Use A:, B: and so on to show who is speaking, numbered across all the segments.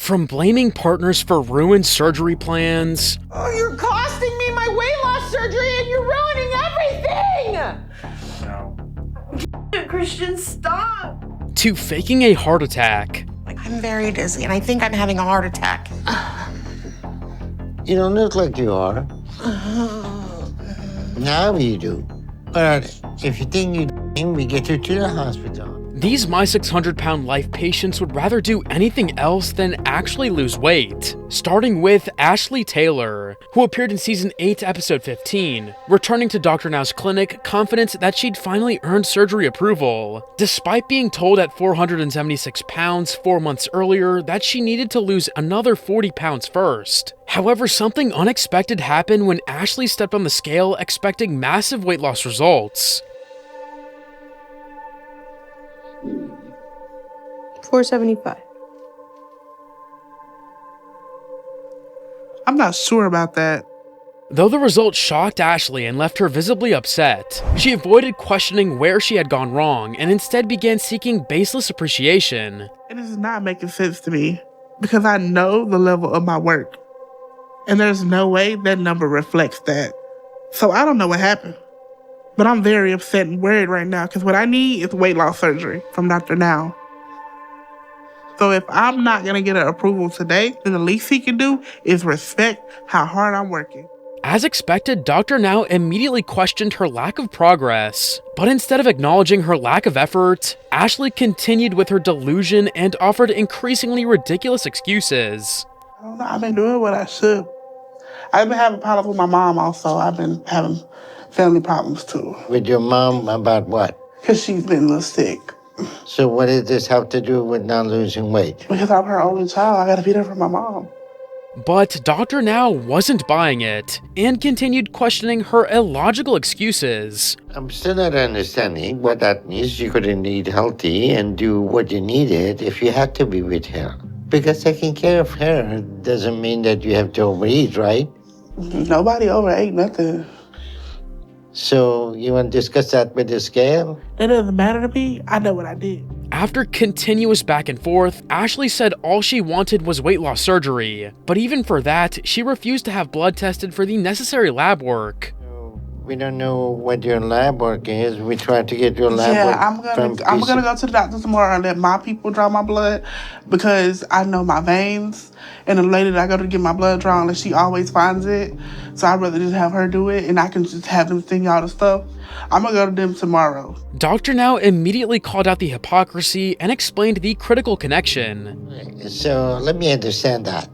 A: From blaming partners for ruined surgery plans.
B: Oh, you're costing me my weight loss surgery and you're ruining everything! No. Christian, stop!
A: To faking a heart attack.
B: I'm very dizzy and I think I'm having a heart attack.
C: You don't look like you are. Now you do. But if you think you're we get you to the hospital.
A: These My 600-Pound Life patients would rather do anything else than actually lose weight. Starting with Ashley Taylor, who appeared in Season 8, Episode 15, returning to Dr. Now's clinic confident that she'd finally earned surgery approval, despite being told at 476 pounds 4 months earlier that she needed to lose another 40 pounds first. However, something unexpected happened when Ashley stepped on the scale expecting massive weight loss results.
D: 475.
E: I'm not sure about that.
A: Though the result shocked Ashley and left her visibly upset, she avoided questioning where she had gone wrong and instead began seeking baseless appreciation.
E: It is not making sense to me because I know the level of my work. And there's no way that number reflects that. So I don't know what happened. But I'm very upset and worried right now because what I need is weight loss surgery from Dr. Now. So if I'm not going to get an approval today, then the least he can do is respect how hard I'm working.
A: As expected, Dr. Now immediately questioned her lack of progress. But instead of acknowledging her lack of effort, Ashley continued with her delusion and offered increasingly ridiculous excuses.
E: I don't know, I've been doing what I should. I've been having problems with my mom also. I've been having family problems too.
C: With your mom about what?
E: Because she's been a little sick.
C: So what does this have to do with not losing weight?
E: Because I'm her only child. I got to be there for my mom.
A: But Dr. Now wasn't buying it, and continued questioning her illogical excuses.
C: I'm still not understanding what that means. You couldn't eat healthy and do what you needed if you had to be with her. Because taking care of her doesn't mean that you have to overeat, right?
E: Nobody overate nothing.
C: So you want to discuss that with the scale?
E: It doesn't matter to me. I know what I did.
A: After continuous back and forth, Ashley said all she wanted was weight loss surgery. But even for that, she refused to have blood tested for the necessary lab work.
C: We don't know what your lab work is. We tried to get your lab work.
E: I'm gonna go to the doctor tomorrow and let my people draw my blood because I know my veins. And the lady that I go to get my blood drawn, like, she always finds it. So I'd rather just have her do it and I can just have them send y'all the stuff. I'm gonna go to them tomorrow.
A: Dr. Now immediately called out the hypocrisy and explained the critical connection.
C: So let me understand that.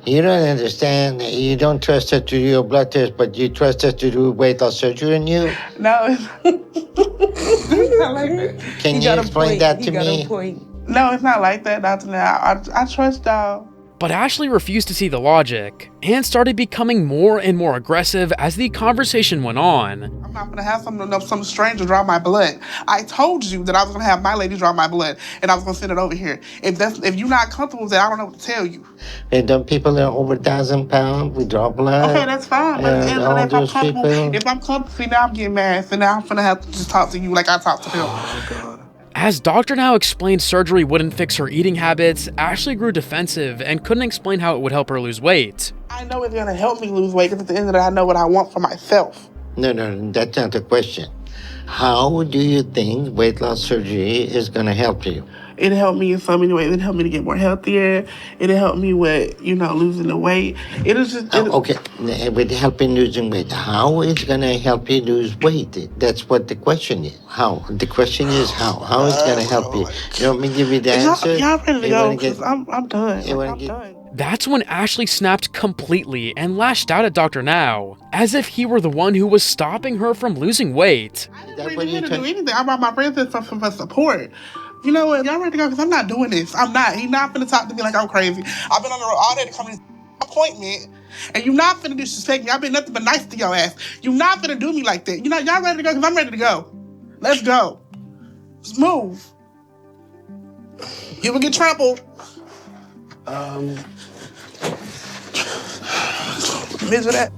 C: You don't understand, you don't trust her to do your blood test, but you trust her to do weight loss surgery on you?
E: No. It's not like that.
C: Can you explain that to me?
E: No, it's not like that, Dr. Now. I trust y'all.
A: But Ashley refused to see the logic, and started becoming more and more aggressive as the conversation went on.
E: I'm not gonna have some stranger draw my blood. I told you that I was gonna have my lady draw my blood, and I was gonna send it over here. If you're not comfortable with that, I don't know what to tell you.
C: And don't people that are over 1,000 pounds, we draw blood?
E: Okay, that's fine. But if I'm comfortable, see, now I'm getting mad. So now I'm gonna have to just talk to you like I talked to him.
C: Oh, God.
A: As Dr. Now explained surgery wouldn't fix her eating habits, Ashley grew defensive and couldn't explain how it would help her lose weight.
E: I know it's gonna help me lose weight because at the end of the day, I know what I want for myself.
C: No, that's not the question. How do you think weight loss surgery is gonna help you?
E: It'll help me in so many ways. It'll help me to get more healthier. It'll help me with, losing the weight.
C: Okay, with helping losing weight, how is gonna help you lose weight? That's what the question is. How? The question is how. How is gonna help you? You want me to give you the answer?
E: Y'all ready to go? Because I'm done. I'm done.
A: That's when Ashley snapped completely and lashed out at Dr. Now, as if he were the one who was stopping her from losing weight.
E: I didn't really do anything. I brought my friends in for support. You know what? Y'all ready to go? Because I'm not doing this. I'm not. He's not finna talk to me like I'm crazy. I've been on the road all day to come to this appointment, and you not finna disrespect me. I've been nothing but nice to your ass. You not finna do me like that. Y'all ready to go? Because I'm ready to go. Let's go. Let's move. You will get trampled. Measure that.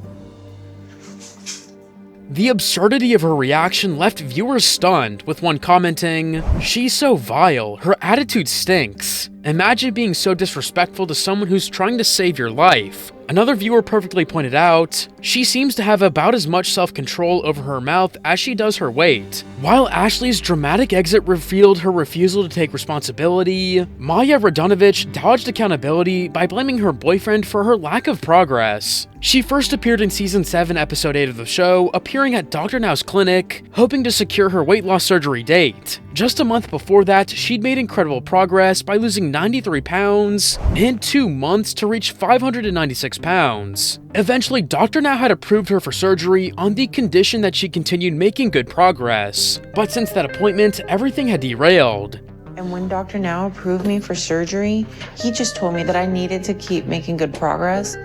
A: The absurdity of her reaction left viewers stunned, with one commenting, "She's so vile, her attitude stinks. Imagine being so disrespectful to someone who's trying to save your life. Another viewer perfectly pointed out, she seems to have about as much self-control over her mouth as she does her weight. While Ashley's dramatic exit revealed her refusal to take responsibility, Maya Radonovich dodged accountability by blaming her boyfriend for her lack of progress. She first appeared in Season 7, Episode 8 of the show, appearing at Dr. Now's clinic, hoping to secure her weight loss surgery date. Just a month before that, she'd made incredible progress by losing 93 pounds in 2 months to reach 596 pounds. Eventually, Dr. Now had approved her for surgery on the condition that she continued making good progress. But since that appointment, everything had derailed.
D: And when Dr. Now approved me for surgery, he just told me that I needed to keep making good progress,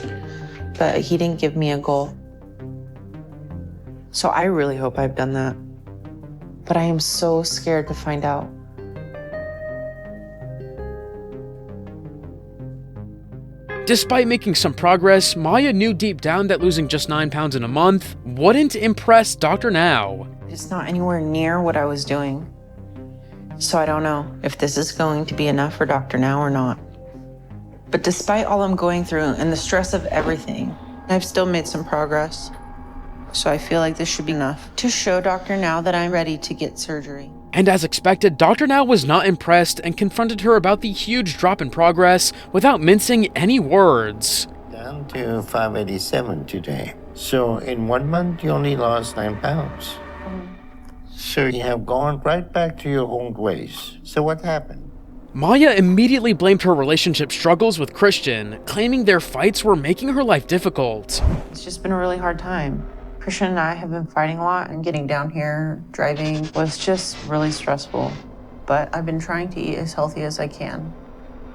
D: but he didn't give me a goal. So I really hope I've done that. But I am so scared to find out.
A: Despite making some progress, Maya knew deep down that losing just 9 pounds in a month wouldn't impress Dr. Now.
D: It's not anywhere near what I was doing. So I don't know if this is going to be enough for Dr. Now or not. But despite all I'm going through and the stress of everything, I've still made some progress. So I feel like this should be enough to show Dr. Now that I'm ready to get surgery.
A: And as expected, Dr. Now was not impressed and confronted her about the huge drop in progress without mincing any words.
C: Down to 587 today. So in 1 month, you only lost 9 pounds. So you have gone right back to your old ways. So what happened?
A: Maya immediately blamed her relationship struggles with Christian, claiming their fights were making her life difficult.
D: It's just been a really hard time. Christian and I have been fighting a lot, and getting down here, driving, was just really stressful. But I've been trying to eat as healthy as I can.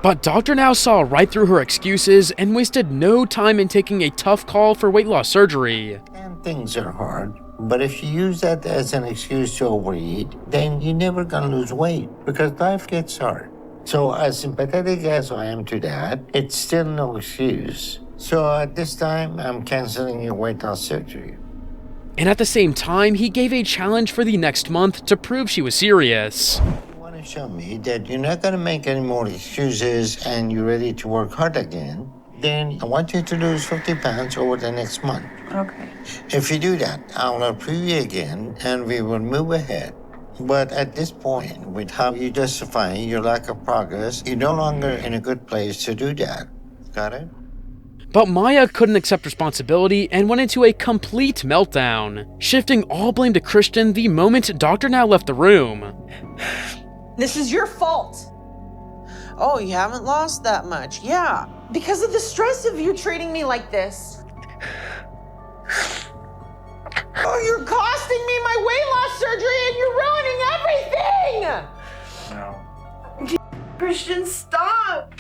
A: But Dr. Now saw right through her excuses and wasted no time in taking a tough call for weight loss surgery.
C: And things are hard, but if you use that as an excuse to overeat, then you're never gonna lose weight because life gets hard. So as sympathetic as I am to that, it's still no excuse. So at this time, I'm canceling your weight loss surgery.
A: And at the same time, he gave a challenge for the next month to prove she was serious.
C: You want to show me that you're not going to make any more excuses and you're ready to work hard again, then I want you to lose 50 pounds over the next month.
D: Okay.
C: If you do that, I'll approve you again and we will move ahead. But at this point, with how you justify your lack of progress, you're no longer in a good place to do that. Got it?
A: But Maya couldn't accept responsibility and went into a complete meltdown, shifting all blame to Christian the moment Dr. Now left the room.
B: This is your fault.
D: Oh, you haven't lost that much. Yeah.
B: Because of the stress of you treating me like this. Oh, you're costing me my weight loss surgery and you're ruining everything! No. Christian, stop!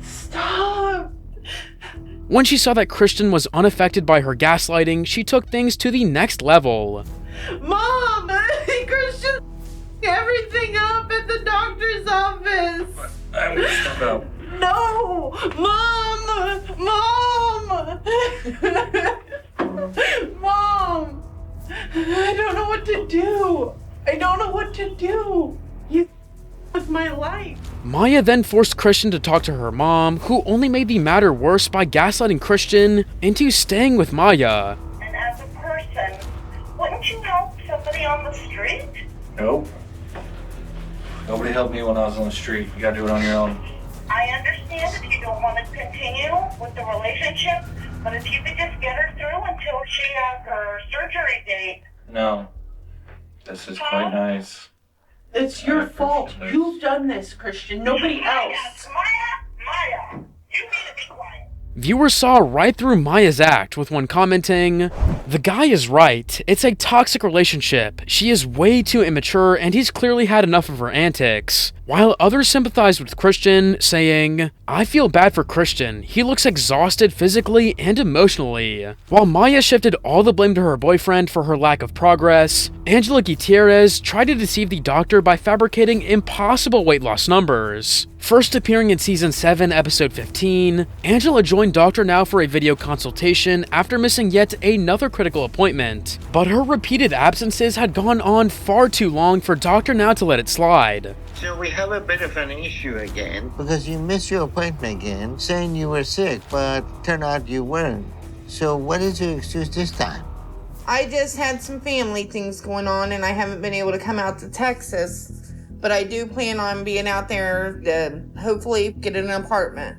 B: Stop!
A: When she saw that Christian was unaffected by her gaslighting, she took things to the next level.
B: Mom! Christian everything up at the doctor's office!
F: I'm gonna step out.
B: No! Mom! Mom! I don't know what to do. You with my life.
A: Maya then forced Christian to talk to her mom, who only made the matter worse by gaslighting Christian into staying with Maya.
G: And as a person, wouldn't you help somebody on the street?
F: Nope. Nobody helped me when I was on the street. You gotta do it on your own.
G: I understand if you don't want to continue with the relationship, but if you could just get her through until she has her surgery date.
F: No. This is quite nice.
B: It's your fault. You've done this, Christian. Nobody else.
G: Maya, you need to be quiet.
A: Viewers saw right through Maya's act, with one commenting, "The guy is right. It's a toxic relationship. She is way too immature and he's clearly had enough of her antics." While others sympathized with Christian, saying, "I feel bad for Christian. He looks exhausted physically and emotionally." While Maya shifted all the blame to her boyfriend for her lack of progress, Angela Gutierrez tried to deceive the doctor by fabricating impossible weight loss numbers. First appearing in Season 7, Episode 15, Angela joined Dr. Now for a video consultation after missing yet another critical appointment. But her repeated absences had gone on far too long for Dr. Now to let it slide.
C: So we have a bit of an issue again because you missed your appointment again, saying you were sick, but turned out you weren't. So what is your excuse this time?
B: I just had some family things going on and I haven't been able to come out to Texas. But I do plan on being out there to hopefully get an apartment.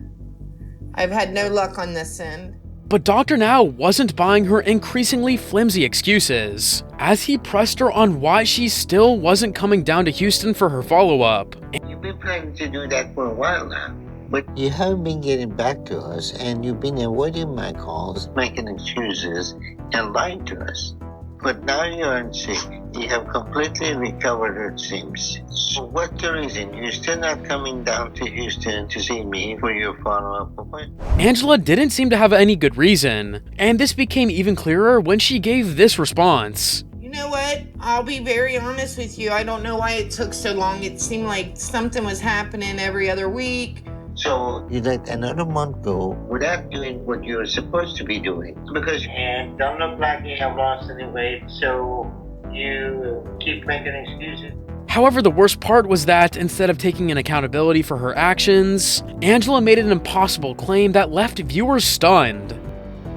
B: I've had no luck on this end.
A: But Dr. Now wasn't buying her increasingly flimsy excuses, as he pressed her on why she still wasn't coming down to Houston for her follow-up.
C: You've been planning to do that for a while now, but you haven't been getting back to us, and you've been avoiding my calls, making excuses, and lying to us. But now you aren't sick. You have completely recovered, it seems. So what's the reason? You're still not coming down to Houston to see me for your follow-up appointment?
A: Angela didn't seem to have any good reason, and this became even clearer when she gave this response.
B: You know what? I'll be very honest with you. I don't know why it took so long. It seemed like something was happening every other week.
C: So you let another month go without doing what you're supposed to be doing. Because you don't look like you have lost any weight, so you keep making excuses.
A: However, the worst part was that instead of taking an accountability for her actions, Angela made an impossible claim that left viewers stunned.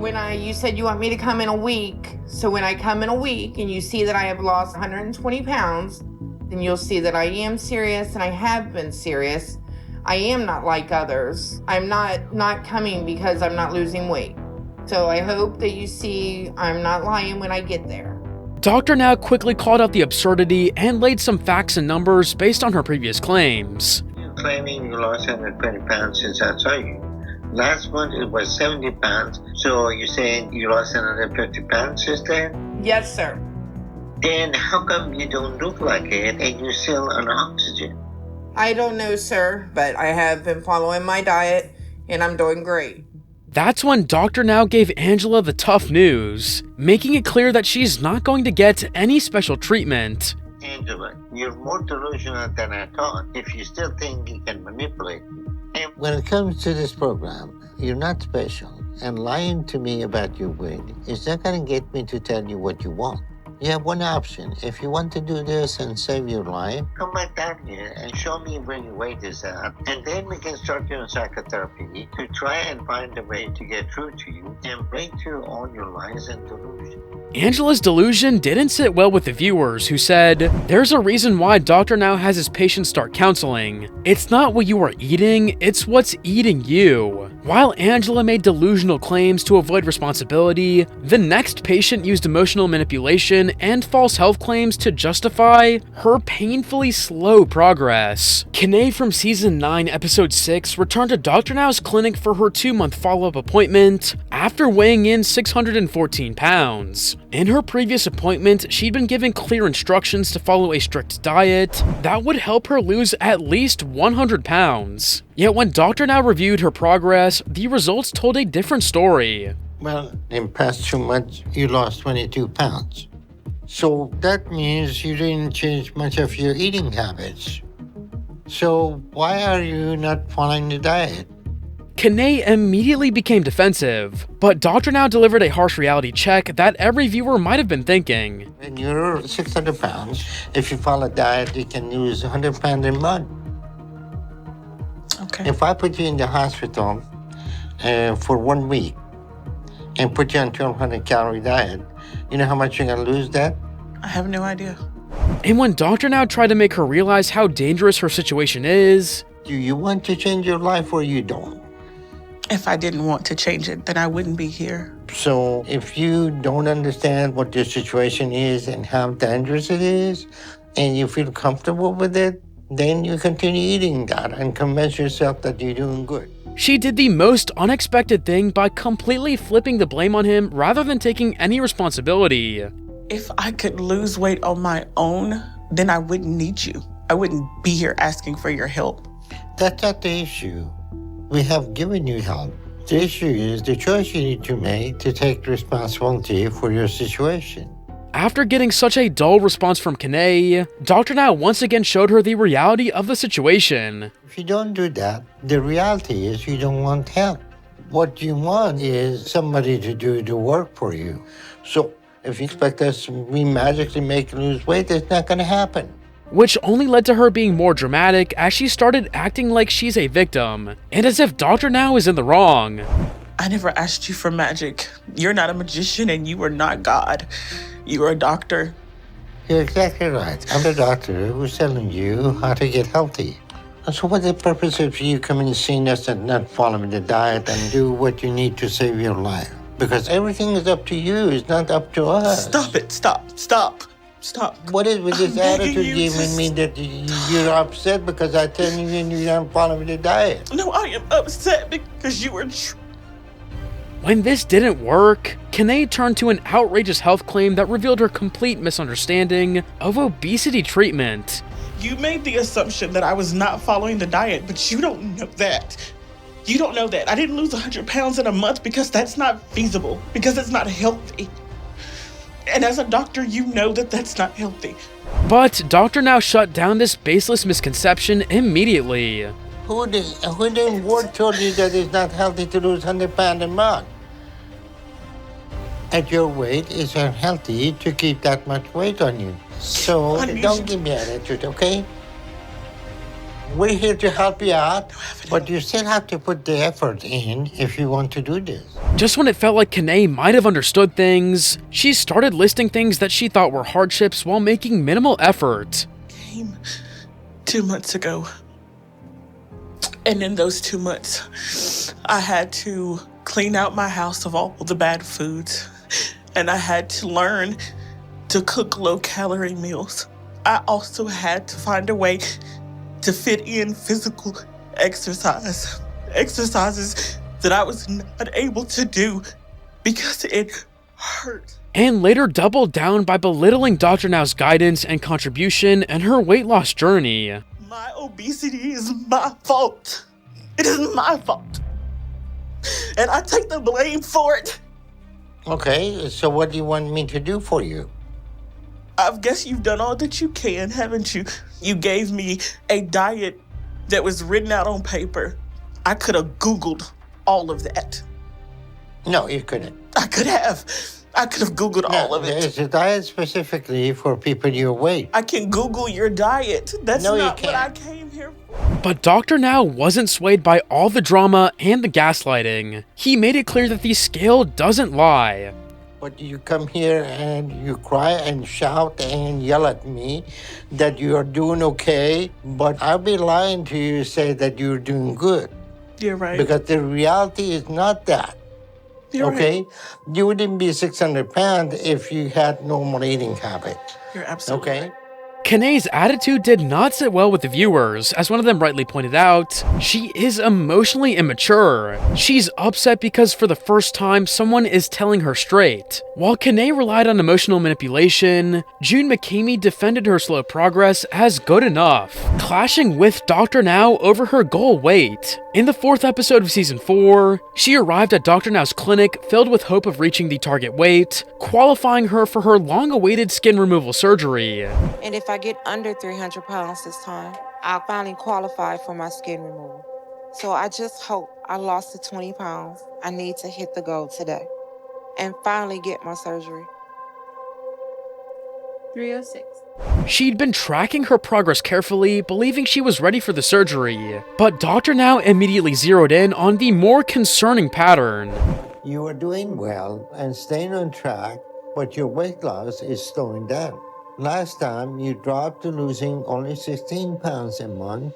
B: You said you want me to come in a week. So when I come in a week and you see that I have lost 120 pounds, then you'll see that I am serious and I have been serious. I am not like others. I'm not coming because I'm not losing weight. So I hope that you see I'm not lying when I get there.
A: Dr. Now quickly called out the absurdity and laid some facts and numbers based on her previous claims.
C: You're claiming you lost 120 pounds since I saw you. Last month it was 70 pounds, so you're saying you lost another 50 pounds since then?
B: Yes, sir.
C: Then how come you don't look like it and you're still on oxygen?
B: I don't know, sir, but I have been following my diet and I'm doing great.
A: That's when Dr. Now gave Angela the tough news, making it clear that she's not going to get any special treatment.
C: Angela, you're more delusional than I thought if you still think you can manipulate me. And when it comes to this program, you're not special, and lying to me about your weight is not going to get me to tell you what you want. You have one option. If you want to do this and save your life, come back down here and show me where your weight is at. And then we can start you on psychotherapy to try and find a way to get through to you and break through all your lies and delusions.
A: Angela's delusion didn't sit well with the viewers, who said, "There's a reason why Dr. Now has his patients start counseling. It's not what you are eating, it's what's eating you." While Angela made delusional claims to avoid responsibility, the next patient used emotional manipulation and false health claims to justify her painfully slow progress. Kanae from Season 9, Episode 6 returned to Dr. Now's clinic for her 2-month follow-up appointment after weighing in 614 pounds. In her previous appointment, she'd been given clear instructions to follow a strict diet that would help her lose at least 100 pounds. Yet when Dr. Now reviewed her progress, the results told a different story.
C: Well, in past 2 months, you lost 22 pounds. So that means you didn't change much of your eating habits. So why are you not following the diet?
A: Kanae immediately became defensive, but Dr. Now delivered a harsh reality check that every viewer might have been thinking.
C: When you're 600 pounds, if you follow a diet, you can lose 100 pounds in a month.
E: Okay.
C: If I put you in the hospital for 1 week and put you on 1,200 calorie diet, you know how much you're going to lose that?
E: I have no idea.
A: And when Dr. Now tried to make her realize how dangerous her situation is,
C: Do you want to change your life or you don't?
E: If I didn't want to change it, then I wouldn't be here.
C: So if you don't understand what your situation is and how dangerous it is, and you feel comfortable with it, then you continue eating that and convince yourself that you're doing good.
A: she did the most unexpected thing by completely flipping the blame on him rather than taking any responsibility.
E: If I could lose weight on my own, then I wouldn't need you. I wouldn't be here asking for your help.
C: That's not the issue. We have given you help. The issue is the choice you need to make to take responsibility for your situation.
A: After getting such a dull response from Kanae, Dr. Now once again showed her the reality of the situation.
C: If you don't do that, the reality is you don't want help. What you want is somebody to do the work for you. So if you expect us to magically make you lose weight, it's not going to happen.
A: which only led to her being more dramatic as she started acting like she's a victim, and as if Dr. Now is in the wrong.
H: I never asked you for magic. You're not a magician and you are not God. You are a doctor.
C: You're exactly right. I'm the doctor who's telling you how to get healthy. And so what's the purpose of you coming and seeing us and not following the diet and do what you need to save your life? Because everything is up to you, it's not up to us.
H: Stop it. Stop.
C: What is with this
H: I'm begging
C: attitude
H: you
C: giving
H: to
C: me that you're upset because I tell you and you're not following the diet?
H: No, I am upset because you were...
A: When this didn't work, Kanae turned to an outrageous health claim that revealed her complete misunderstanding of obesity treatment.
H: You made the assumption that I was not following the diet, but you don't know that. You don't know that. I didn't lose 100 pounds in a month because that's not feasible, because it's not healthy. And as a doctor, you know that that's not healthy.
A: But Dr. Now shut down this baseless misconception immediately.
C: Who in word told you that it's not healthy to lose 100 pounds a month? At your weight, it's unhealthy to keep that much weight on you. So don't give me attitude, okay? We're here to help you out, but you still have to put the effort in if you want to do this.
A: Just when it felt like Kanae might have understood things, she started listing things that she thought were hardships while making minimal effort.
H: Came 2 months ago. And in those 2 months, I had to clean out my house of all the bad foods. And I had to learn to cook low-calorie meals. I also had to find a way to fit in physical exercises that I was not able to do because it hurt.
A: And later doubled down by belittling Dr. Now's guidance and contribution in her weight loss journey.
H: My obesity is my fault. It is my fault. And I take the blame for it.
C: Okay, so what do you want me to do for you?
H: I guess you've done all that you can, haven't you? You gave me a diet that was written out on paper. I could have Googled all of that.
C: No, you couldn't.
H: I could have Googled all of it.
C: It's a diet specifically for people your weight.
H: I can Google your diet. That's
C: No, you
H: not what I
C: can't.
H: came here for.
A: But Dr. Now wasn't swayed by all the drama and the gaslighting. He made it clear that the scale doesn't lie.
C: But you come here and you cry and shout and yell at me that you are doing okay, but I'll be lying to you to say that you're doing good.
H: You're right.
C: Because the reality is not that.
H: You're
C: Okay?
H: right.
C: You wouldn't be 600 pounds if you had normal eating habits.
H: You're absolutely
C: Okay?
H: right.
A: Kanae's attitude did not sit well with the viewers. As one of them rightly pointed out, she is emotionally immature. She's upset because for the first time, someone is telling her straight. While Kanae relied on emotional manipulation, June McCamey defended her slow progress as good enough, clashing with Dr. Now over her goal weight. In the 4th episode of Season 4, she arrived at Dr. Now's clinic filled with hope of reaching the target weight, qualifying her for her long-awaited skin removal surgery.
I: And if I get under 300 pounds this time, I'll finally qualify for my skin removal. So I just hope I lost the 20 pounds I need to hit the goal today and finally get my surgery.
J: 306.
A: She'd been tracking her progress carefully, believing she was ready for the surgery. But Dr. Now immediately zeroed in on the more concerning pattern.
C: You are doing well and staying on track, but your weight loss is slowing down. Last time you dropped to losing only 16 pounds a month,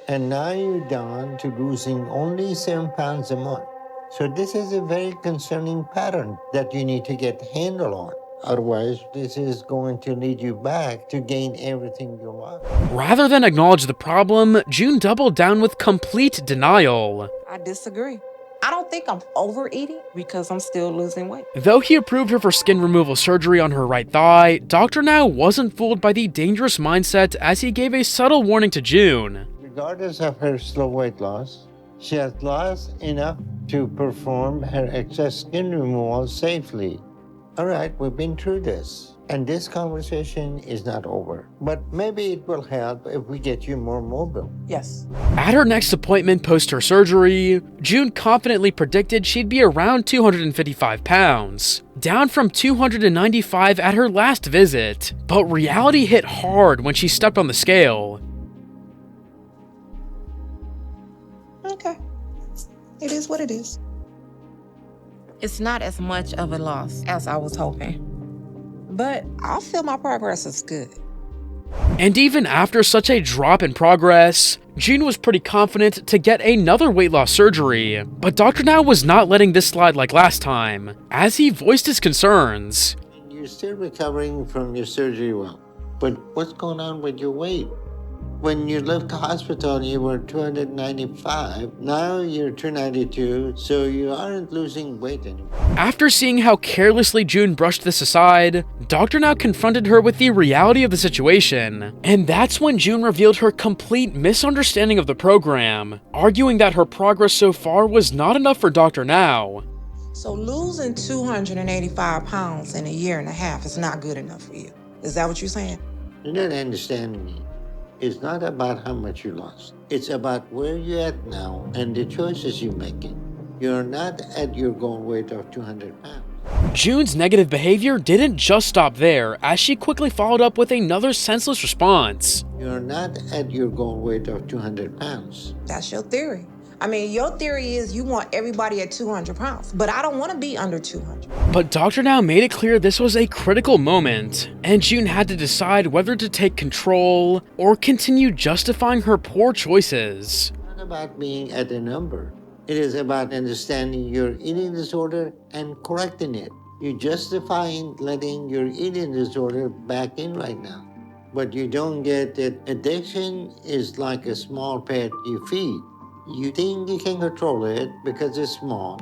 C: and now you're down to losing only 7 pounds a month. So this is a very concerning pattern that you need to get a handle on. Otherwise, this is going to lead you back to gain everything you want.
A: Rather than acknowledge the problem, June doubled down with complete denial.
I: I disagree. I don't think I'm overeating because I'm still losing weight.
A: Though he approved her for skin removal surgery on her right thigh, Dr. Now wasn't fooled by the dangerous mindset as he gave a subtle warning to June.
C: Regardless of her slow weight loss, she has lost enough to perform her excess skin removal safely. All right, we've been through this. And this conversation is not over. But maybe it will help if we get you more mobile.
H: Yes.
A: At her next appointment post her surgery, June confidently predicted she'd be around 255 pounds, down from 295 at her last visit. But reality hit hard when she stepped on the scale.
I: Okay. It is what it is. It's not as much of a loss as I was hoping. But I feel my progress is good.
A: And even after such a drop in progress, June was pretty confident to get another weight loss surgery. But Dr. Now was not letting this slide like last time, as he voiced his concerns.
C: You're still recovering from your surgery well, but what's going on with your weight? When you left the hospital, you were 295. Now you're 292, so you aren't losing weight anymore.
A: After seeing how carelessly June brushed this aside, Dr. Now confronted her with the reality of the situation. And that's when June revealed her complete misunderstanding of the program, arguing that her progress so far was not enough for Dr. Now.
I: So losing 285 pounds in a year and a half is not good enough for you. Is that what you're saying?
C: You're not understanding me. It's not about how much you lost. It's about where you're at now and the choices you're making. You're not at your goal weight of 200 pounds.
A: June's negative behavior didn't just stop there, as she quickly followed up with another senseless response.
C: You're not at your goal weight of 200 pounds.
I: That's your theory. I mean, your theory is you want everybody at 200 pounds, but I don't want to be under 200.
A: But Dr. Now made it clear this was a critical moment, and June had to decide whether to take control or continue justifying her poor choices.
C: It's not about being at a number. It is about understanding your eating disorder and correcting it. You're justifying letting your eating disorder back in right now. But you don't get it. Addiction is like a small pet you feed. You think you can control it because it's small,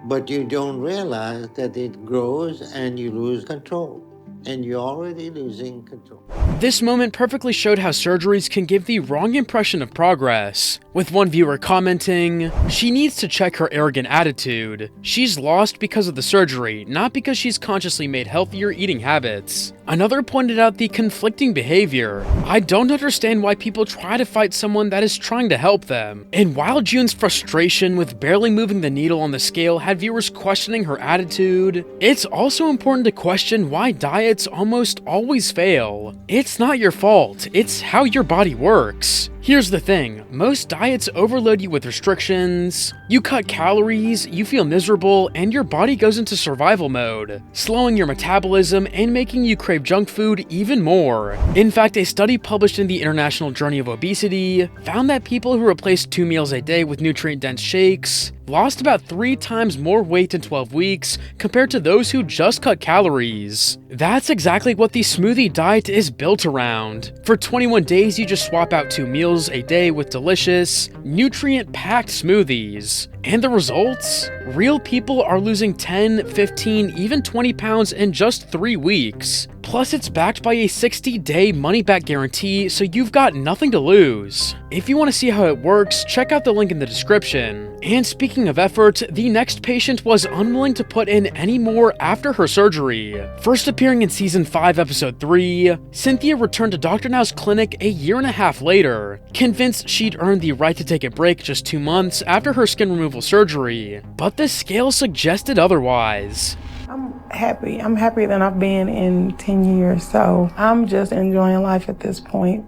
C: but you don't realize that it grows and you lose control. And you're already losing control.
A: This moment perfectly showed how surgeries can give the wrong impression of progress, with one viewer commenting, "She needs to check her arrogant attitude. She's lost because of the surgery, not because she's consciously made healthier eating habits." Another pointed out the conflicting behavior. "I don't understand why people try to fight someone that is trying to help them." And while June's frustration with barely moving the needle on the scale had viewers questioning her attitude, it's also important to question why diets almost always fail. It's not your fault, it's how your body works. Here's the thing, most diets overload you with restrictions, you cut calories, you feel miserable, and your body goes into survival mode, slowing your metabolism and making you crave junk food even more. In fact, a study published in the International Journey of Obesity found that people who replaced 2 meals a day with nutrient-dense shakes lost about 3 times more weight in 12 weeks compared to those who just cut calories. That's exactly what the smoothie diet is built around. For 21 days, you just swap out 2 meals a day with delicious, nutrient-packed smoothies. And the results? Real people are losing 10, 15, even 20 pounds in just 3 weeks. Plus, it's backed by a 60-day money-back guarantee, so you've got nothing to lose. If you want to see how it works, check out the link in the description. And speaking of effort, the next patient was unwilling to put in any more after her surgery. First appearing in Season 5, Episode 3, Cynthia returned to Dr. Now's clinic a year and a half later, convinced she'd earned the right to take a break just 2 months after her skin removal surgery. But the scale suggested otherwise.
J: I'm happy. I'm happier than I've been in 10 years. So I'm just enjoying life at this point.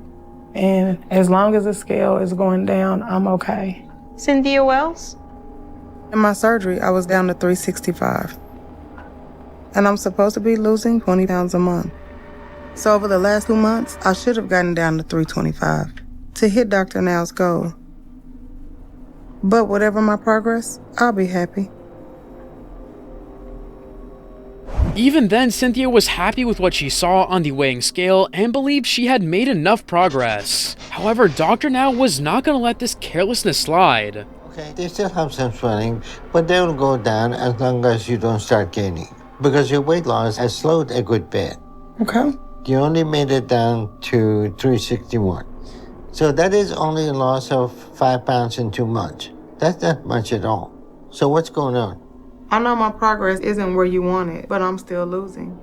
J: And as long as the scale is going down, I'm okay.
D: Cynthia Wells?
J: In my surgery, I was down to 365. And I'm supposed to be losing 20 pounds a month. So over the last 2 months, I should have gotten down to 325 to hit Dr. Now's goal. But whatever my progress, I'll be happy.
A: Even then, Cynthia was happy with what she saw on the weighing scale and believed she had made enough progress. However, Dr. Now was not going to let this carelessness slide.
C: Okay, they still have some swelling, but they will go down as long as you don't start gaining. Because your weight loss has slowed a good bit.
J: Okay.
C: You only made it down to 361. So that is only a loss of 5 pounds in 2 months. That's not much at all. So what's going on?
J: I know my progress isn't where you want it, but I'm still losing.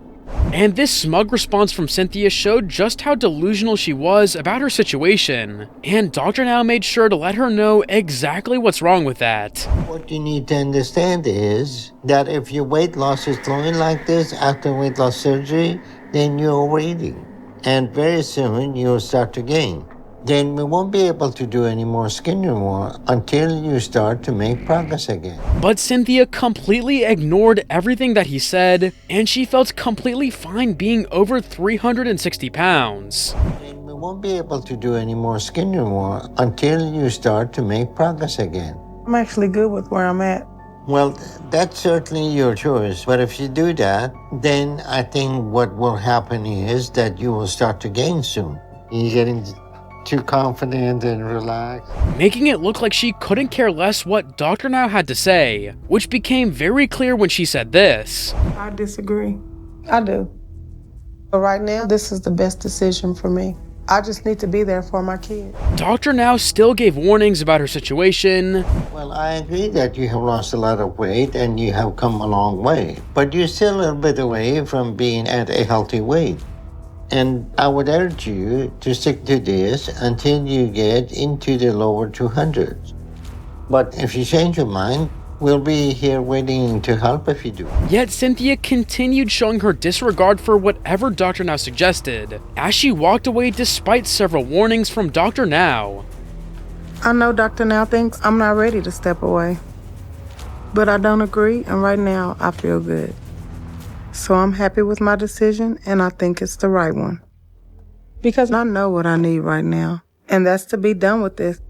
A: And this smug response from Cynthia showed just how delusional she was about her situation, and Dr. Now made sure to let her know exactly what's wrong with that.
C: What you need to understand is that if your weight loss is flowing like this after weight loss surgery, then you're overeating. And very soon you'll start to gain. Then we won't be able to do any more skin removal until you start to make progress again.
A: But Cynthia completely ignored everything that he said, and she felt completely fine being over 360 pounds.
C: Then we won't be able to do any more skin removal until you start to make progress again.
J: I'm actually good with where I'm at.
C: Well, that's certainly your choice, but if you do that, then I think what will happen is that you will start to gain soon. You're getting too confident and relaxed.
A: Making it look like she couldn't care less what Dr. Now had to say, which became very clear when she said this.
J: I disagree. I do. But right now, this is the best decision for me. I just need to be there for my kid.
A: Dr. Now still gave warnings about her situation.
C: Well, I agree that you have lost a lot of weight and you have come a long way, but you're still a little bit away from being at a healthy weight. And I would urge you to stick to this until you get into the lower 200s. But if you change your mind, we'll be here waiting to help if you do.
A: Yet Cynthia continued showing her disregard for whatever Dr. Now suggested, as she walked away despite several warnings from Dr. Now.
J: I know Dr. Now thinks I'm not ready to step away. But I don't agree, and right now I feel good. So I'm happy with my decision, and I think it's the right one. Because I know what I need right now, and that's to be done with this,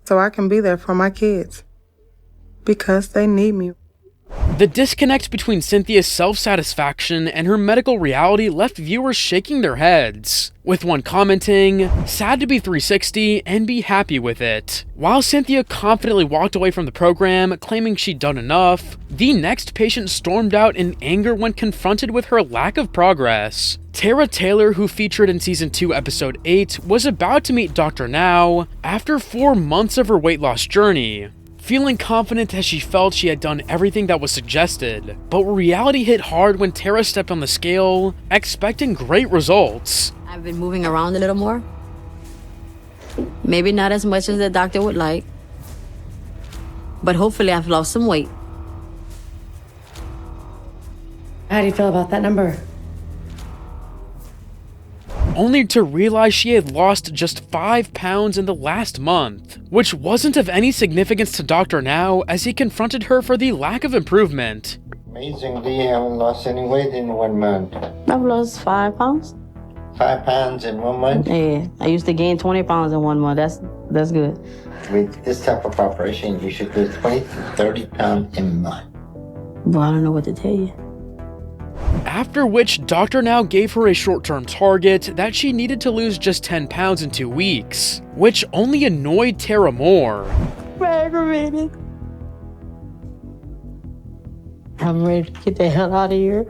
J: so I can be there for my kids. Because they need me.
A: The disconnect between Cynthia's self-satisfaction and her medical reality left viewers shaking their heads, with one commenting, "Sad to be 360 and be happy with it." While Cynthia confidently walked away from the program, claiming she'd done enough, the next patient stormed out in anger when confronted with her lack of progress. Tara Taylor, who featured in Season 2, Episode 8, was about to meet Dr. Now after 4 months of her weight loss journey. Feeling confident as she felt she had done everything that was suggested, but reality hit hard when Tara stepped on the scale, expecting great results.
K: I've been moving around a little more. Maybe not as much as the doctor would like, but hopefully I've lost some weight.
L: How do you feel about that number?
A: Only to realize she had lost just 5 pounds in the last month, which wasn't of any significance to Dr. Now as he confronted her for the lack of improvement.
C: Amazingly, you haven't lost any weight in 1 month.
K: I've lost 5 pounds.
C: 5 pounds in 1 month?
K: Yeah, I used to gain 20 pounds in 1 month. That's good.
C: With this type of operation, you should lose 20 to 30 pounds a month.
K: Well, I don't know what to tell you.
A: After which, Dr. Now gave her a short-term target that she needed to lose just 10 pounds in 2 weeks, which only annoyed Tara more.
K: I'm aggravated. I'm ready to get the hell out of here.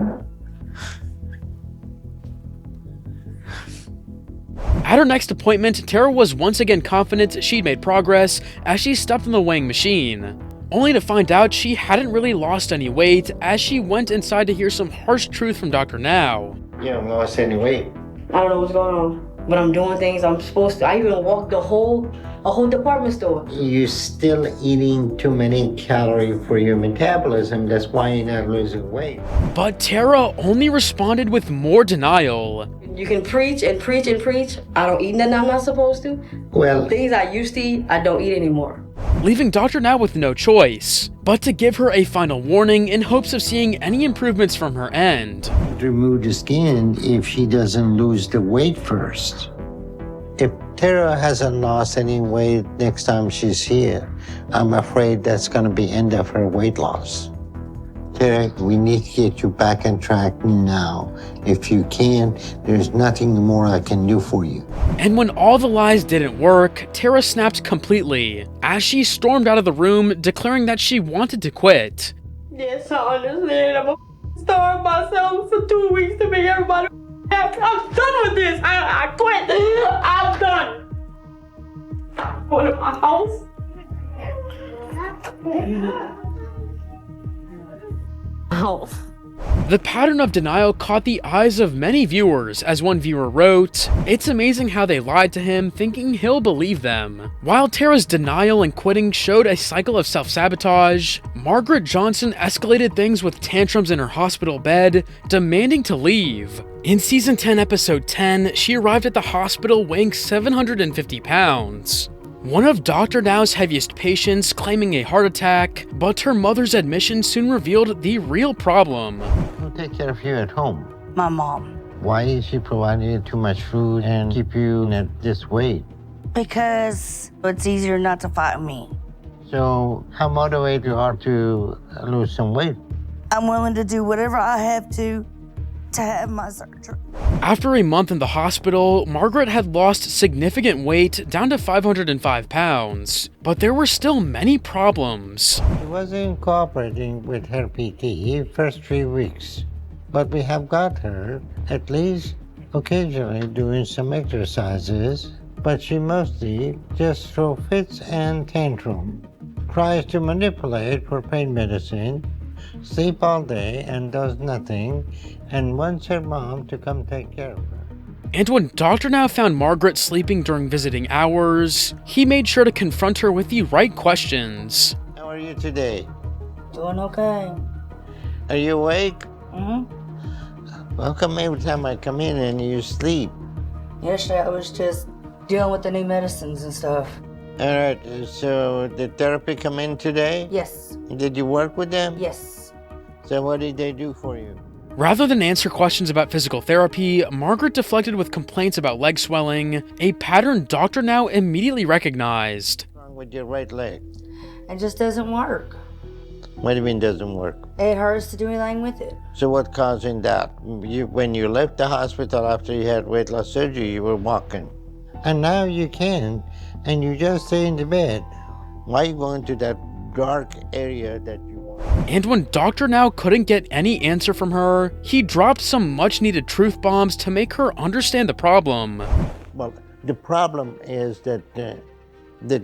A: At her next appointment, Tara was once again confident she'd made progress as she stepped on the weighing machine, only to find out she hadn't really lost any weight as she went inside to hear some harsh truth from Dr. Now.
C: You haven't lost any weight.
L: I don't know what's going on, but I'm doing things I'm supposed to. I even walked a whole department store.
C: You're still eating too many calories for your metabolism. That's why you're not losing weight.
A: But Tara only responded with more denial.
L: You can preach and preach and preach. I don't eat nothing I'm not supposed to.
C: Well,
L: Things I used to eat, I don't eat anymore.
A: Leaving Dr. Now with no choice, but to give her a final warning in hopes of seeing any improvements from her end.
C: remove the skin if she doesn't lose the weight first. If Tara hasn't lost any weight next time she's here, I'm afraid that's going to be end of her weight loss. Tara, we need to get you back on track now. If you can, there's nothing more I can do for you.
A: And when all the lies didn't work, Tara snapped completely, as she stormed out of the room, declaring that she wanted to quit.
L: Yes, I understand. I'm starve myself for 2 weeks to make everybody happy. I'm done with this. I quit. I'm done. Go to my house.
K: Oh.
A: The pattern of denial caught the eyes of many viewers, as one viewer wrote, "It's amazing how they lied to him, thinking he'll believe them." While Tara's denial and quitting showed a cycle of self-sabotage, Margaret Johnson escalated things with tantrums in her hospital bed, demanding to leave. In Season 10, Episode 10, she arrived at the hospital weighing 750 pounds. One of Dr. Now's heaviest patients claiming a heart attack, but her mother's admission soon revealed the real problem.
C: Who take care of you at home?
M: My mom.
C: Why is she providing you too much food and keep you at this weight?
M: Because it's easier not to fight me.
C: So how motivated you are to lose some weight?
M: I'm willing to do whatever I have to have my surgery.
A: After a month in the hospital, Margaret had lost significant weight down to 505 pounds, but there were still many problems.
C: She wasn't cooperating with her PT first 3 weeks, but we have got her at least occasionally doing some exercises, but she mostly just throws fits and tantrum, tries to manipulate for pain medicine, sleep all day and does nothing, and wants her mom to come take care of her.
A: And when Dr. Now found Margaret sleeping during visiting hours, he made sure to confront her with the right questions.
C: How are you today?
M: Doing okay.
C: Are you awake?
M: Mm-hmm.
C: How come every time I come in and you sleep?
M: Yesterday I was just dealing with the new medicines and stuff.
C: All right, so did therapy come in today?
M: Yes.
C: Did you work with them?
M: Yes.
C: So what did they do for you?
A: Rather than answer questions about physical therapy, Margaret deflected with complaints about leg swelling, a pattern Dr. Now immediately recognized.
C: What's wrong with your right leg?
M: It just doesn't work.
C: What do you mean doesn't work?
M: It hurts to do anything with it.
C: So what causing that? When you left the hospital after you had weight loss surgery, you were walking. And now you can, and you just stay in the bed. Why are you going to that dark area that you want?
A: And when Dr. Now couldn't get any answer from her, he dropped some much-needed truth bombs to make her understand the problem.
C: Well, the problem is that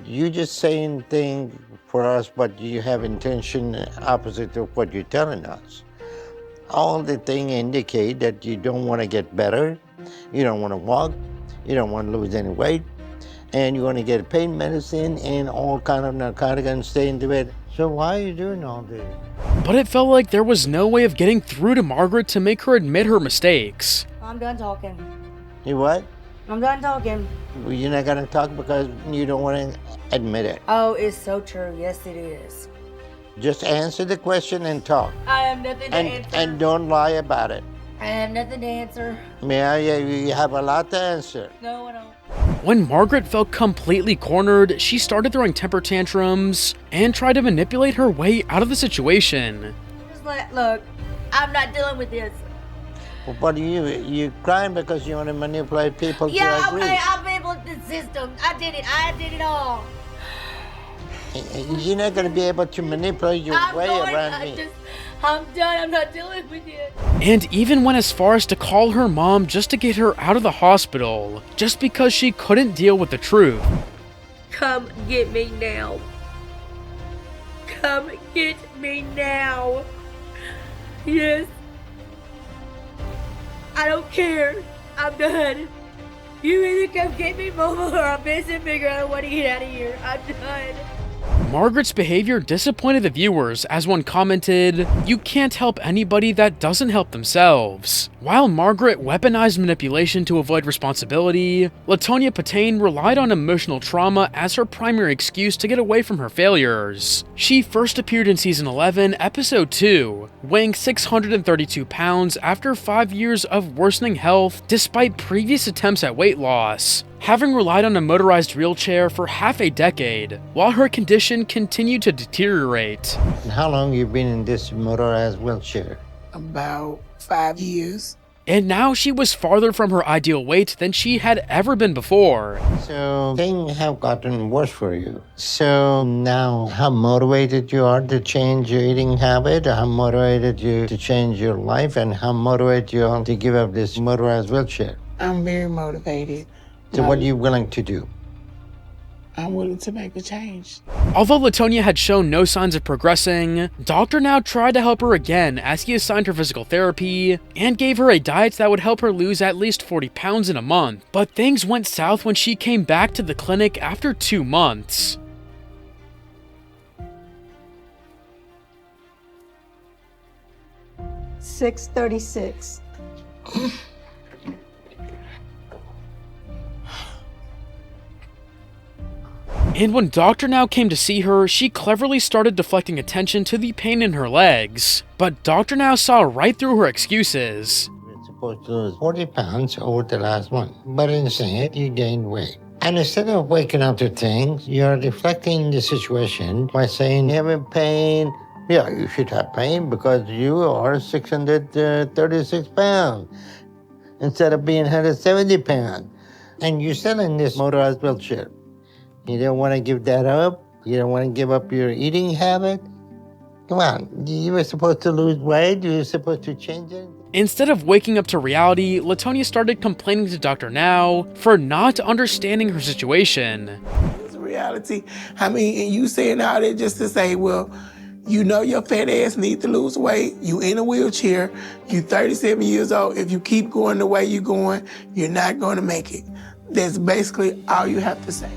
C: you just saying things for us, but you have intention opposite of what you're telling us. All the things indicate that you don't want to get better, you don't want to walk, you don't want to lose any weight, and you want to get pain medicine and all kind of narcotic and stay in the bed. So why are you doing all this?
A: But it felt like there was no way of getting through to Margaret to make her admit her mistakes.
M: I'm done talking.
C: You what?
M: I'm done talking.
C: Well, you're not going to talk because you don't want to admit it.
M: Oh, it's so true. Yes, it is.
C: Just answer the question and talk.
M: I have nothing to answer.
C: And don't lie about it.
M: I have nothing to answer.
C: Yeah, you have a lot to answer.
M: No, I don't.
A: When Margaret felt completely cornered, she started throwing temper tantrums and tried to manipulate her way out of the situation.
M: Just look, I'm not dealing with this.
C: Well, what are you crying because you want to manipulate people to agree?
M: Okay, I've been with the system. I did it all.
C: You're not going to be able to manipulate your way around me.
M: I'm done. I'm not dealing with it.
A: And even went as far as to call her mom just to get her out of the hospital, just because she couldn't deal with the truth.
L: Come get me now. Come get me now. Yes. I don't care. I'm done. You either come get me, Mama, or I'm missing bigger. I don't want to get out of here. I'm done.
A: Margaret's behavior disappointed the viewers as one commented, "You can't help anybody that doesn't help themselves." While Margaret weaponized manipulation to avoid responsibility, Latonia Patain relied on emotional trauma as her primary excuse to get away from her failures. She first appeared in Season 11, Episode 2, weighing 632 pounds after 5 years of worsening health despite previous attempts at weight loss, having relied on a motorized wheelchair for half a decade, while her condition continued to deteriorate.
C: And how long you been in this motorized wheelchair?
E: About 5 years.
A: And now she was farther from her ideal weight than she had ever been before.
C: So things have gotten worse for you. So now how motivated you are to change your eating habit, how motivated you to change your life, and how motivated you are to give up this motorized wheelchair?
E: I'm very motivated.
C: So what are you willing to do?
E: I'm willing to make a change.
A: Although Latonia had shown no signs of progressing, Dr. Now tried to help her again as he assigned her physical therapy and gave her a diet that would help her lose at least 40 pounds in a month. But things went south when she came back to the clinic after 2 months.
M: $636.
A: And when Dr. Now came to see her, she cleverly started deflecting attention to the pain in her legs. But Dr. Now saw right through her excuses.
C: You're supposed to lose 40 pounds over the last month, but instead you gained weight. And instead of waking up to things, you're deflecting the situation by saying, "You have pain." Yeah, you should have pain because you are 636 pounds instead of being 170 pounds. And you're still in this motorized wheelchair. You don't want to give that up? You don't want to give up your eating habit? Come on, you were supposed to lose weight? You were supposed to change it?
A: Instead of waking up to reality, Latonia started complaining to Dr. Now for not understanding her situation.
E: It's a reality. I mean, and you saying all that just to say, well, you know your fat ass needs to lose weight. You in a wheelchair. You 37 years old. If you keep going the way you're going, you're not going to make it. That's basically all you have to say.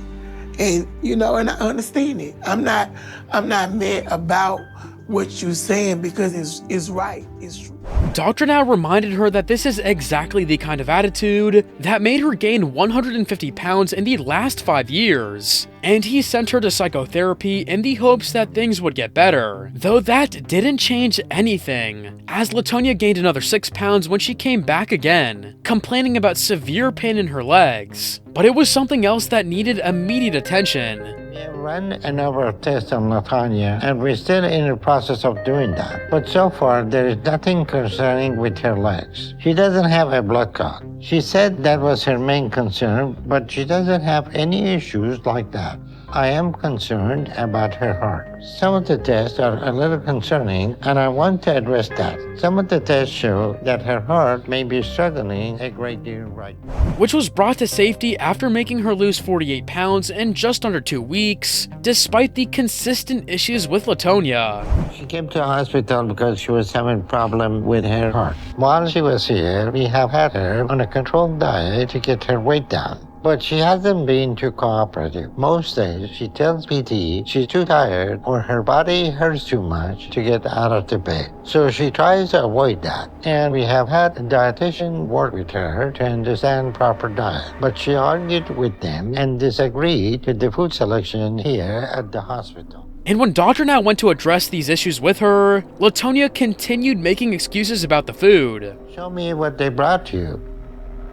E: And, you know, and I understand it. I'm not mad about what you're saying because it's right. It's true.
A: Dr. Now reminded her that this is exactly the kind of attitude that made her gain 150 pounds in the last 5 years. And he sent her to psychotherapy in the hopes that things would get better. Though that didn't change anything, as Latonia gained another 6 pounds when she came back again, complaining about severe pain in her legs. But it was something else that needed immediate attention.
C: We have run a number of tests on Latonia, and we're still in the process of doing that. But so far, there is nothing concerning with her legs. She doesn't have a blood clot. She said that was her main concern, but she doesn't have any issues like that. I am concerned about her heart. Some of the tests are a little concerning, and I want to address that. Some of the tests show that her heart may be struggling a great deal right now.
A: Which was brought to safety after making her lose 48 pounds in just under 2 weeks, despite the consistent issues with Latonia.
C: She came to the hospital because she was having a problem with her heart. While she was here, we have had her on a controlled diet to get her weight down. But she hasn't been too cooperative. Most days, she tells PT she's too tired or her body hurts too much to get out of the bed. So she tries to avoid that. And we have had a dietitian work with her to understand proper diet. But she argued with them and disagreed with the food selection here at the hospital.
A: And when Dr. Now went to address these issues with her, Latonia continued making excuses about the food.
C: Show me what they brought you.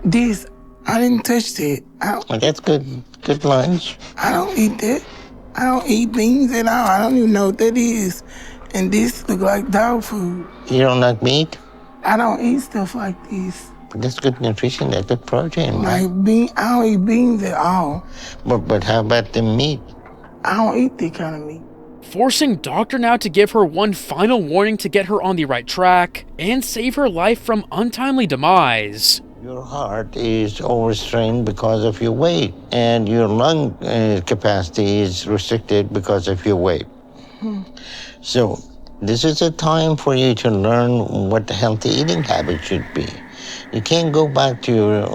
E: This, I didn't touch that.
C: Well, that's good lunch.
E: I don't eat that. I don't eat beans at all. I don't even know what that is. And this look like dog food.
C: You don't like meat?
E: I don't eat stuff like this.
C: But that's good nutrition, that's good protein, right?
E: I don't eat beans at all.
C: But how about the meat?
E: I don't eat that kind of meat.
A: Forcing Dr. Now to give her one final warning to get her on the right track and save her life from untimely demise.
C: Your heart is overstrained because of your weight, and your lung capacity is restricted because of your weight. So this is a time for you to learn what the healthy eating habit should be. You can't go back to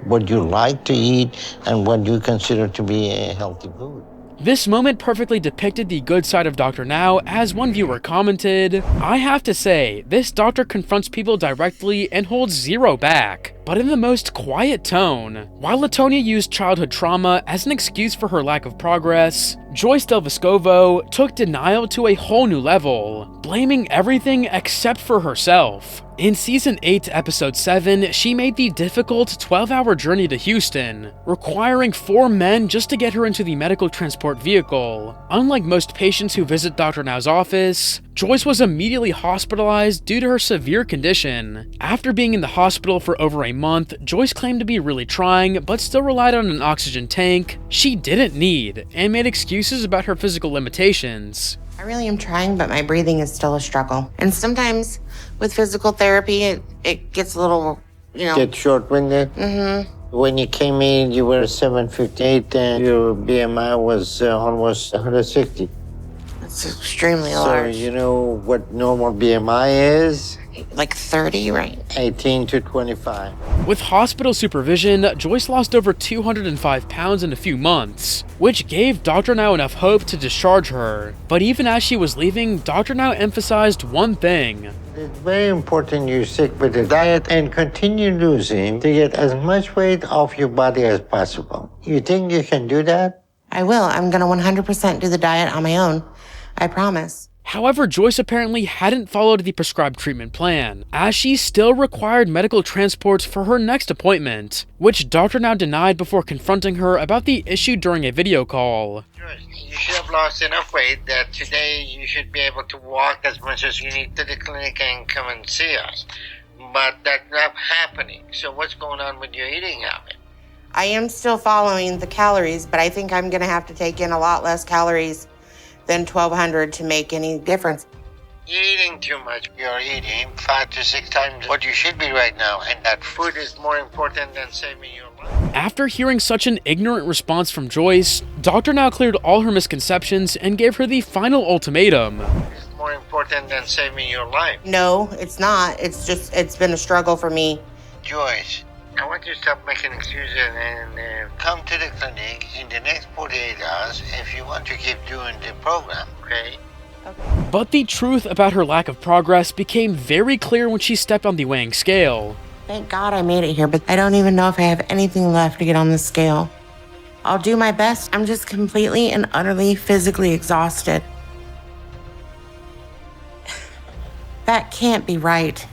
C: what you like to eat and what you consider to be a healthy food.
A: This moment perfectly depicted the good side of Dr. Now, as one viewer commented, "I have to say, this doctor confronts people directly and holds zero back, but in the most quiet tone." While Latonia used childhood trauma as an excuse for her lack of progress, Joyce Del Vescovo took denial to a whole new level, blaming everything except for herself. In Season 8, Episode 7, she made the difficult 12-hour journey to Houston, requiring 4 men just to get her into the medical transport vehicle. Unlike most patients who visit Dr. Now's office, Joyce was immediately hospitalized due to her severe condition. After being in the hospital for over a month, Joyce claimed to be really trying, but still relied on an oxygen tank she didn't need, and made excuses about her physical limitations.
N: I really am trying, but my breathing is still a struggle. And sometimes with physical therapy, it gets a little,
C: Get short-winded? When you came in, you were 758 and your BMI was almost 160.
N: That's extremely
C: So
N: large.
C: you know what normal BMI is?
N: Like 30, right?
C: 18 to 25.
A: With hospital supervision, Joyce lost over 205 pounds in a few months, which gave Dr. Now enough hope to discharge her. But even as she was leaving, Dr. Now emphasized one thing.
C: It's very important you stick with the diet and continue losing to get as much weight off your body as possible. You think you can do that?
N: I will. I'm going to 100% do the diet on my own. I promise.
A: However, Joyce apparently hadn't followed the prescribed treatment plan, as she still required medical transport for her next appointment, which Dr. Now denied before confronting her about the issue during a video call.
C: You should have lost enough weight that today you should be able to walk as much as you need to the clinic and come and see us. But that's not happening. So what's going on with your eating habit?
N: I am still following the calories, but I think I'm going to have to take in a lot less calories than 1,200 to make any difference.
C: You're eating too much. You're eating 5 to 6 times what you should be right now, and that food is more important than saving your life.
A: After hearing such an ignorant response from Joyce, Dr. Now cleared all her misconceptions and gave her the final ultimatum.
C: It's more important than saving your life.
N: No, it's not. It's been a struggle for me.
C: Joyce, I want you to stop making excuses and come to the clinic in the next 48 hours if you want to keep doing the program, okay?
A: But the truth about her lack of progress became very clear when she stepped on the weighing scale.
N: Thank God I made it here, but I don't even know if I have anything left to get on the scale. I'll do my best. I'm just completely and utterly physically exhausted. That can't be right.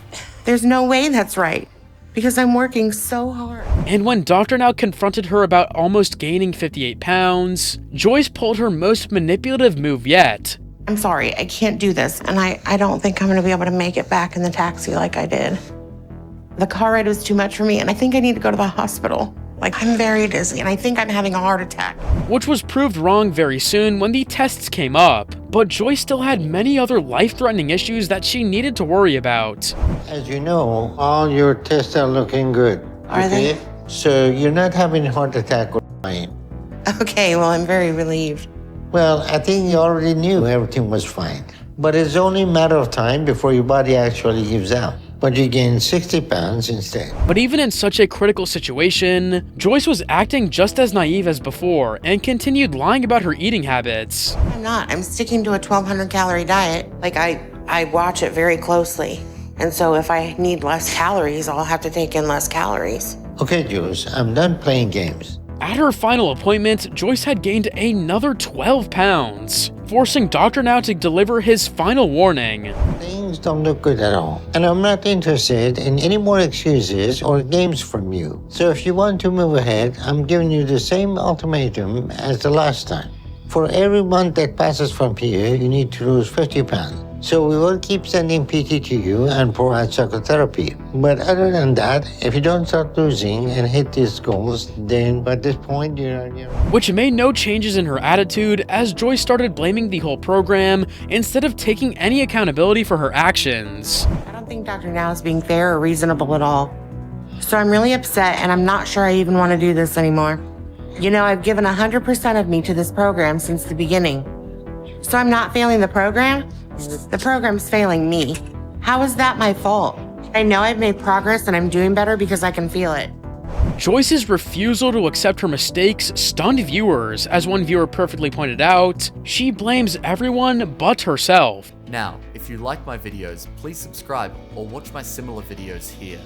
N: There's no way that's right. Because I'm working so hard.
A: And when Dr. Now confronted her about almost gaining 58 pounds, Joyce pulled her most manipulative move yet.
N: I'm sorry, I can't do this, and I don't think I'm gonna be able to make it back in the taxi like I did. The car ride was too much for me, and I think I need to go to the hospital. Like, I'm very dizzy, and I think I'm having a heart attack.
A: Which was proved wrong very soon when the tests came up. But Joyce still had many other life-threatening issues that she needed to worry about.
C: As you know, all your tests are looking good.
N: Are they?
C: So you're not having a heart attack or dying.
N: Okay, well, I'm very relieved.
C: Well, I think you already knew everything was fine. But it's only a matter of time before your body actually gives out. But you gain 60 pounds instead.
A: But even in such a critical situation, Joyce was acting just as naive as before and continued lying about her eating habits.
N: I'm not. I'm sticking to a 1,200 calorie diet. Like, I watch it very closely. And so if I need less calories, I'll have to take in less calories.
C: Okay, Joyce, I'm done playing games.
A: At her final appointment, Joyce had gained another 12 pounds, forcing Dr. Now to deliver his final warning.
C: Things don't look good at all. And I'm not interested in any more excuses or games from you. So if you want to move ahead, I'm giving you the same ultimatum as the last time. For every month that passes from here, you need to lose 50 pounds. So we will keep sending PT to you and provide psychotherapy. But other than that, if you don't start losing and hit these goals, then at this point, you're...
A: Which made no changes in her attitude as Joyce started blaming the whole program instead of taking any accountability for her actions.
N: I don't think Dr. Now is being fair or reasonable at all. So I'm really upset, and I'm not sure I even want to do this anymore. You know, I've given 100% of me to this program since the beginning. So I'm not failing the program? The program's failing me. How is that my fault? I know I've made progress and I'm doing better because I can feel it.
A: Joyce's refusal to accept her mistakes stunned viewers. As one viewer perfectly pointed out, she blames everyone but herself.
O: Now, if you like my videos, please subscribe or watch my similar videos here.